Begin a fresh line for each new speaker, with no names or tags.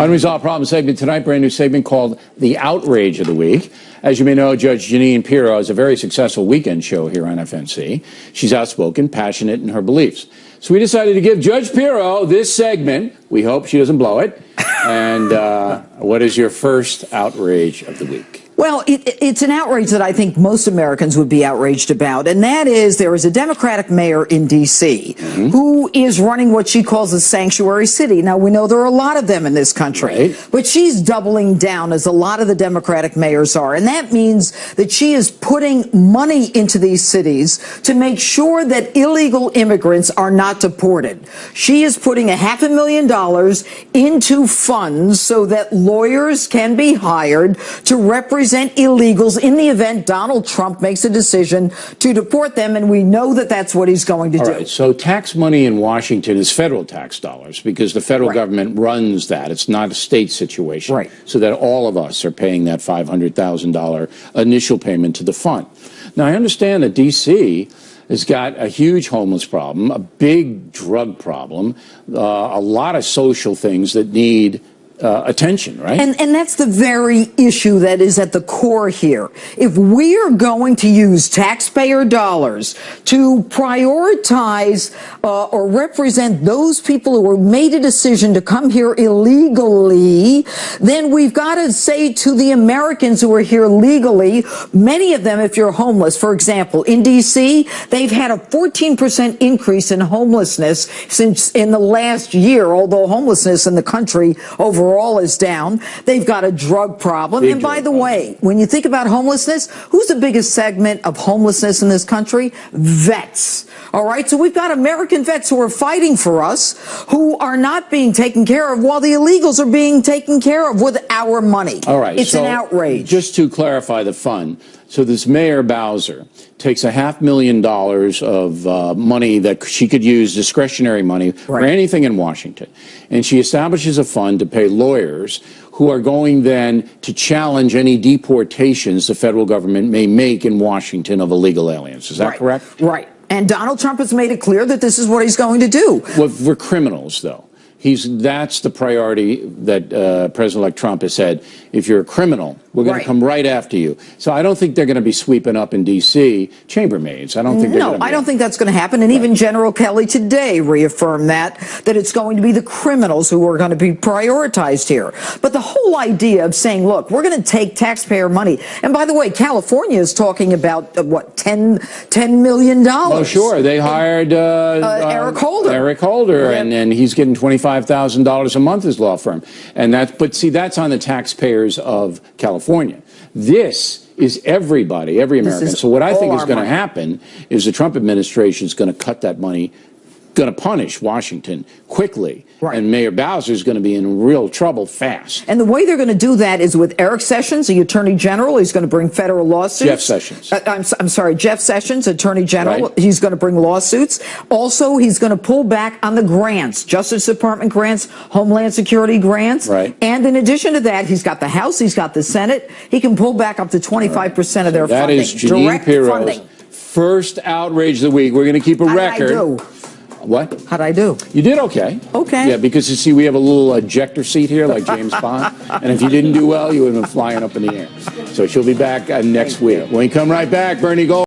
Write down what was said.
Unresolved Problem segment tonight, brand new segment called The Outrage of the Week. As you may know, Judge Jeanine Pirro has a very successful weekend show here on FNC. She's outspoken, passionate in her beliefs. So we decided to give Judge Pirro this segment. We hope she doesn't blow it. And what is your first outrage of the week?
Well, it's an outrage that I think most Americans would be outraged about, and that is there is a Democratic mayor in D.C. who is running what she calls a sanctuary city. Now, we know there are a lot of them in this country, but she's doubling down, as a lot of the Democratic mayors are, and that means that she is putting money into these cities to make sure that illegal immigrants are not deported. She is putting $500,000 into funds so that lawyers can be hired to represent illegals in the event Donald Trump makes a decision to deport them, and we know that that's what he's going to do.
All right, so tax money in Washington is federal tax dollars because the federal government runs that. It's not a state situation. So that all of us are paying that $500,000 initial payment to the fund. Now, I understand that D.C. has got a huge homeless problem, a big drug problem, a lot of social things that need attention, right?
And that's the very issue that is at the core here. If we are going to use taxpayer dollars to prioritize or represent those people who have made a decision to come here illegally, then we've got to say to the Americans who are here legally, many of them, if you're homeless, for example, in D.C., they've had a 14% increase in homelessness since in the last year, although homelessness in the country overall is down. They've got a drug problem. And by the way, when you think about homelessness, who's the biggest segment of homelessness in this country? Vets. All right. So we've got American vets who are fighting for us, who are not being taken care of, while the illegals are being taken care of with our money.
All right.
It's an outrage.
Just to clarify the fund. So this Mayor Bowser takes $500,000 of money that she could use, discretionary money, for anything in Washington. And she establishes a fund to pay lawyers who are going then to challenge any deportations the federal government may make in Washington of illegal aliens. Is that correct?
Right. And Donald Trump has made it clear that this is what he's going to do.
Well, for criminals, though. That's the priority that President-elect Trump has said. If you're a criminal, we're going to come right after you. So I don't think they're going to be sweeping up in D.C. chambermaids. I don't think they're going to be.
I don't think that's going to happen. And even General Kelly today reaffirmed that it's going to be the criminals who are going to be prioritized here. But the whole idea of saying, look, we're going to take taxpayer money. And by the way, California is talking about, what, $10 million?
Oh, sure. They hired
Eric Holder.
Eric Holder, and he's getting $25,000 a month, his law firm. And but see, that's on the taxpayers of California. This is everybody, every American. So what I think is going to happen is the Trump administration is going to cut that money, going to punish Washington quickly. And Mayor Bowser is going to be in real trouble fast.
And the way they're going to do that is with Eric Sessions, the Attorney General. He's going to bring federal lawsuits.
Jeff Sessions.
I'm sorry, Jeff Sessions, Attorney General. He's going to bring lawsuits. Also, he's going to pull back on the grants, Justice Department grants, Homeland Security grants. And in addition to that, he's got the House, he's got the Senate. He can pull back up to 25% of their funding.
That is Jeanine Pirro's first outrage of the week. We're going to keep a record.
How did I do?
What?
How'd I do?
You did okay.
Okay.
Yeah, because you see, we have a little ejector seat here, like James Bond. And if you didn't do well, you would have been flying up in the air. So she'll be back next week. When we come right back, Bernie Gold.